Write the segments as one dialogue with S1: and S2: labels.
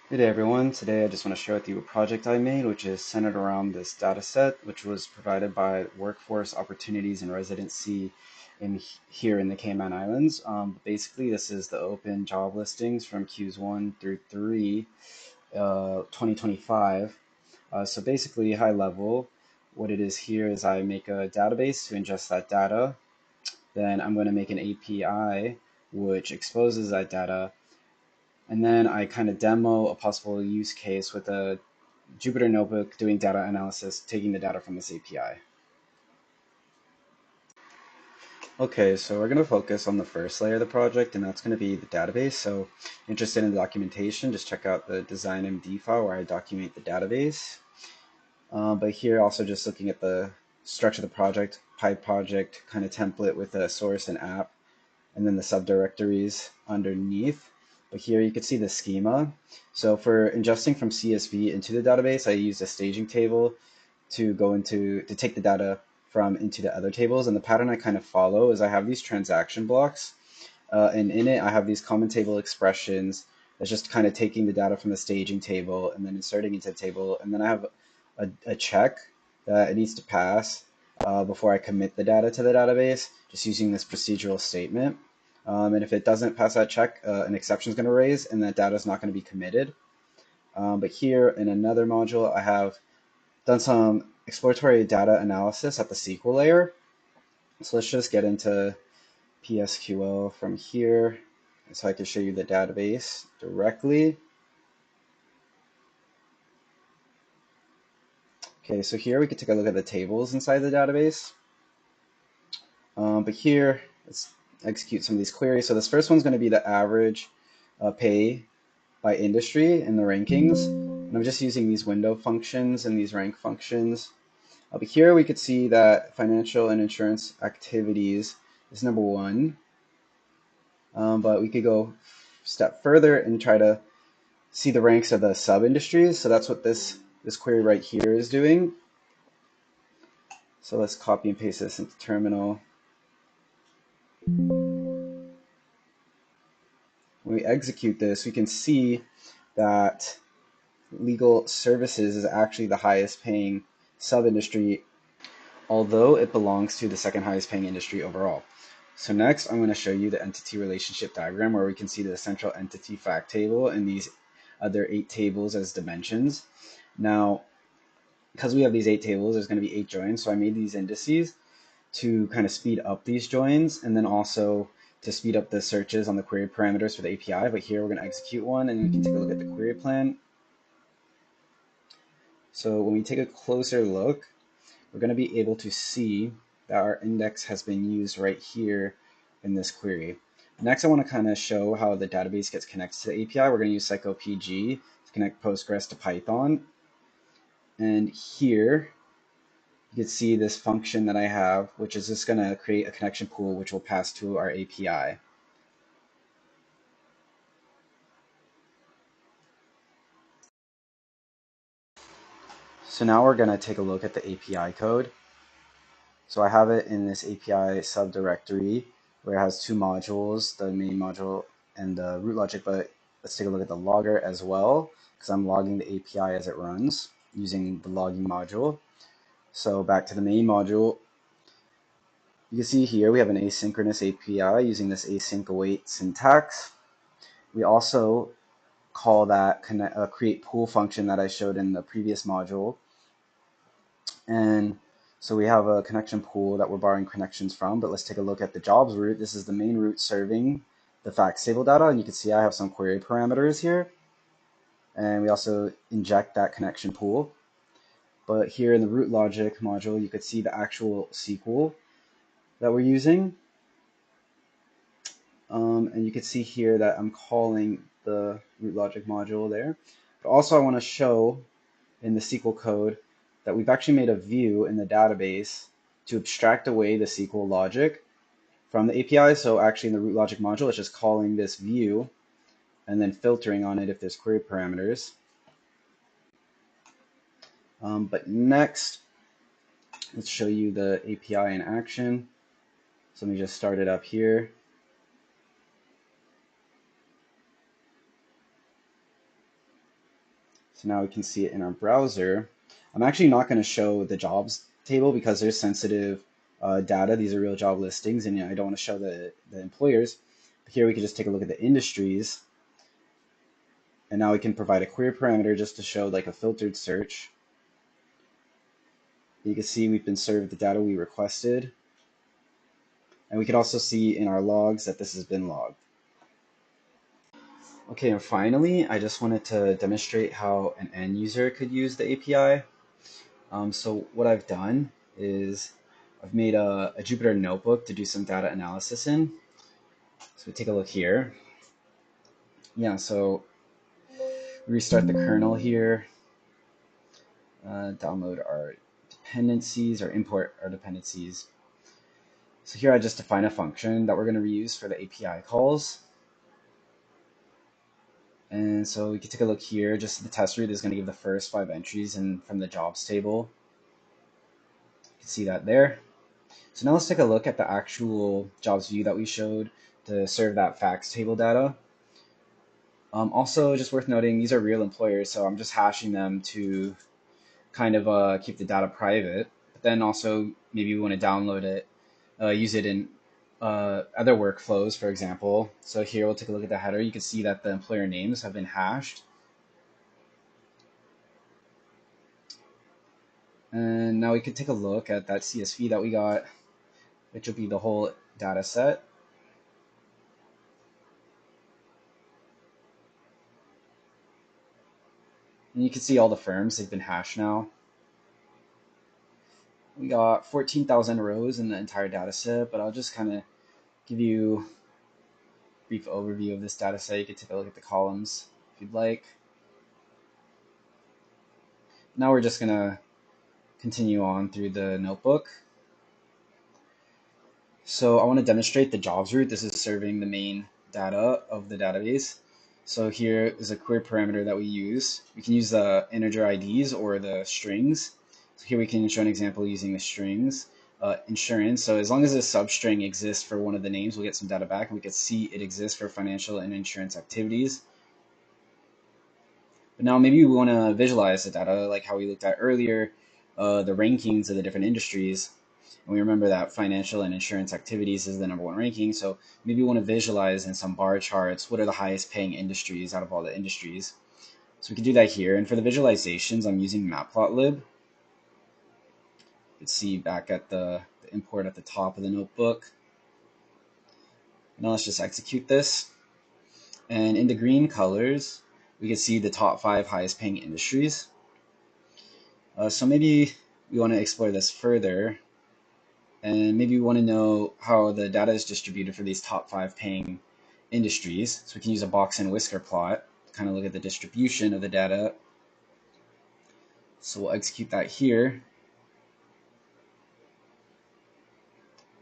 S1: Good day everyone. Today I just want to share with you a project I made which is centered around this data set which was provided by Workforce Opportunities and Residency here in the Cayman Islands. Basically this is the open job listings from Qs 1 through 3, 2025. So basically high level, what it is here is I make a database to ingest that data. Then I'm going to make an API which exposes that data, and then I kind of demo a possible use case with a Jupyter notebook doing data analysis, taking the data from this API. Okay, so we're going to focus on the first layer of the project, and that's going to be the database. So interested in the documentation, just check out the design MD file where I document the database. But here also just looking at the structure of the project, PyProject kind of template with a source and app, and then the subdirectories underneath. But here you can see the schema. So for ingesting from CSV into the database, I use a staging table to take the data from into the other tables. And the pattern I kind of follow is I have these transaction blocks, and in it I have these common table expressions that's just kind of taking the data from the staging table and then inserting into the table. And then I have a check that it needs to pass before I commit the data to the database, just using this procedural statement. And if it doesn't pass that check, an exception is going to raise and that data is not going to be committed. But here in another module, I have done some exploratory data analysis at the SQL layer. So let's just get into pysql from here so I can show you the database directly. Okay, so here we can take a look at the tables inside the database. But here, let's execute some of these queries. So this first one's going to be the average pay by industry in the rankings. And I'm just using these window functions and these rank functions. But here we could see that financial and insurance activities is number one. But we could go a step further and try to see the ranks of the sub-industries. So that's what this query right here is doing. So let's copy and paste this into terminal. When we execute this, we can see that legal services is actually the highest paying sub-industry, although it belongs to the second highest paying industry overall. So next, I'm going to show you the entity relationship diagram where we can see the central entity fact table and these other 8 tables as dimensions. Now, because we have these 8 tables, there's going to be 8 joins, so I made these indices to kind of speed up these joins and then also to speed up the searches on the query parameters for the API. But here we're going to execute one and we can take a look at the query plan. So when we take a closer look, we're going to be able to see that our index has been used right here in this query. Next, I want to kind of show how the database gets connected to the API. We're going to use scikit-learn to connect Postgres to Python. And here, you can see this function that I have, which is just going to create a connection pool which will pass to our API. So now we're going to take a look at the API code. So I have it in this API subdirectory where it has 2 modules, the main module and the root logic, but let's take a look at the logger as well because I'm logging the API as it runs using the logging module. So back to the main module, you can see here we have an asynchronous API using this async await syntax. We also call that create pool function that I showed in the previous module. And so we have a connection pool that we're borrowing connections from, but let's take a look at the jobs root. This is the main root serving the facts table data, and you can see I have some query parameters here. And we also inject that connection pool. But here in the root logic module, you could see the actual SQL that we're using. And you can see here that I'm calling the root logic module there. But also I want to show in the SQL code that we've actually made a view in the database to abstract away the SQL logic from the API. So actually in the root logic module, it's just calling this view and then filtering on it if there's query parameters. But next, let's show you the API in action. So let me just start it up here. So now we can see it in our browser. I'm actually not going to show the jobs table because there's sensitive data. These are real job listings, and I don't want to show the employers. But here we can just take a look at the industries. And now we can provide a query parameter just to show like a filtered search. You can see we've been served the data we requested. And we can also see in our logs that this has been logged. Okay, and finally, I just wanted to demonstrate how an end user could use the API. So what I've done is I've made a Jupyter notebook to do some data analysis in. So we take a look here. Yeah, so restart the kernel here, download our dependencies or import our dependencies. So here I just define a function that we're going to reuse for the API calls. And so we can take a look here. Just the test route is going to give the first 5 entries from the jobs table. You can see that there. So now let's take a look at the actual jobs view that we showed to serve that facts table data. Also, just worth noting, these are real employers, so I'm just hashing them to kind of keep the data private. But then also, maybe we want to download it, use it in other workflows, for example. So here we'll take a look at the header. You can see that the employer names have been hashed. And now we could take a look at that CSV that we got, which will be the whole data set. And you can see all the firms, they've been hashed now. We got 14,000 rows in the entire data set, but I'll just kind of give you a brief overview of this data set. You can take a look at the columns if you'd like. Now we're just going to continue on through the notebook. So I want to demonstrate the jobs route. This is serving the main data of the database. So here is a query parameter that we use. We can use the integer IDs or the strings. So here we can show an example using the strings. Insurance, so as long as a substring exists for one of the names, we'll get some data back, and we can see it exists for financial and insurance activities. But now maybe we want to visualize the data like how we looked at earlier, the rankings of the different industries. And we remember that financial and insurance activities is the #1 ranking. So maybe we want to visualize in some bar charts what are the highest paying industries out of all the industries. So we can do that here. And for the visualizations, I'm using matplotlib. You can see back at the import at the top of the notebook. Now let's just execute this. And in the green colors, we can see the top 5 highest paying industries. So maybe we want to explore this further. And maybe we want to know how the data is distributed for these top 5 paying industries. So we can use a box and whisker plot to kind of look at the distribution of the data. So we'll execute that here.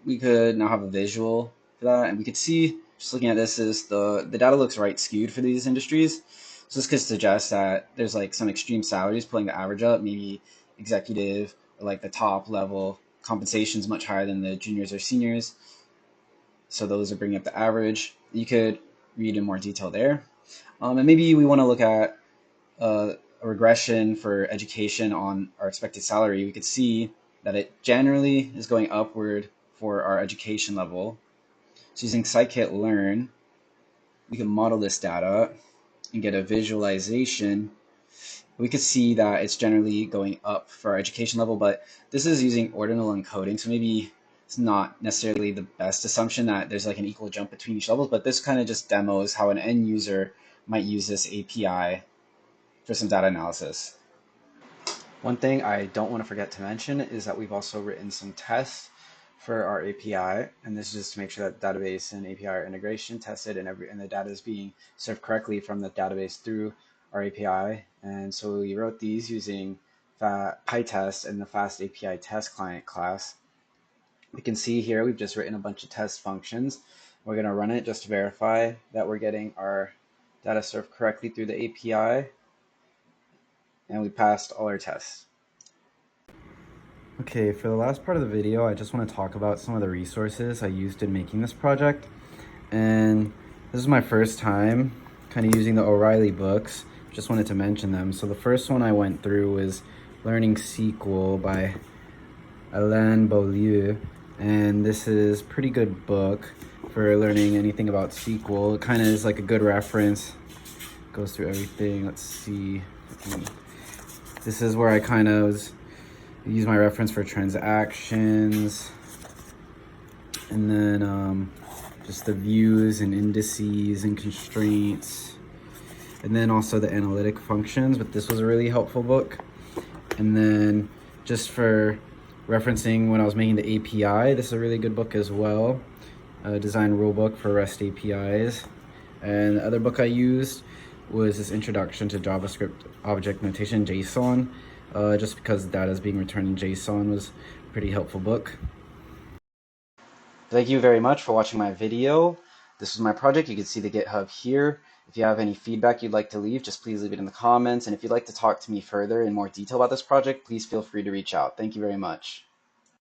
S1: We could now have a visual for that, and we could see, just looking at this, is the data looks right skewed for these industries. So this could suggest that there's like some extreme salaries pulling the average up, maybe executive or like the top level compensation is much higher than the juniors or seniors. So those are bringing up the average. You could read in more detail there. And maybe we want to look at a regression for education on our expected salary. We could see that it generally is going upward for our education level. So using scikit-learn, we can model this data and get a visualization. We could see that it's generally going up for our education level, but this is using ordinal encoding, so maybe it's not necessarily the best assumption that there's like an equal jump between each level, but this kind of just demos how an end user might use this API for some data analysis. One thing I don't want to forget to mention is that we've also written some tests for our API, and this is just to make sure that database and API are integration tested and the data is being served correctly from the database through our API. And so we wrote these using PyTest and the fastapi test client class. We can see here we've just written a bunch of test functions. We're going to run it just to verify that we're getting our data served correctly through the API, and we passed all our tests. Okay, for the last part of the video, I just want to talk about some of the resources I used in making this project. And this is my first time kind of using the O'Reilly books, just wanted to mention them. So the first one I went through was Learning SQL by Alain Beaulieu, and this is a pretty good book for learning anything about SQL. It kind of is like a good reference, goes through everything. Let's see. This is where I kind of use my reference for transactions, and then just the views and indices and constraints, and then also the analytic functions. But this was a really helpful book. And then just for referencing when I was making the API, this is a really good book as well. Design rulebook for REST APIs. And the other book I used was this Introduction to JavaScript Object Notation, JSON. Just because data is being returned in JSON was a pretty helpful book. Thank you very much for watching my video. This was my project. You can see the GitHub here. If you have any feedback you'd like to leave, just please leave it in the comments. And if you'd like to talk to me further in more detail about this project, please feel free to reach out. Thank you very much.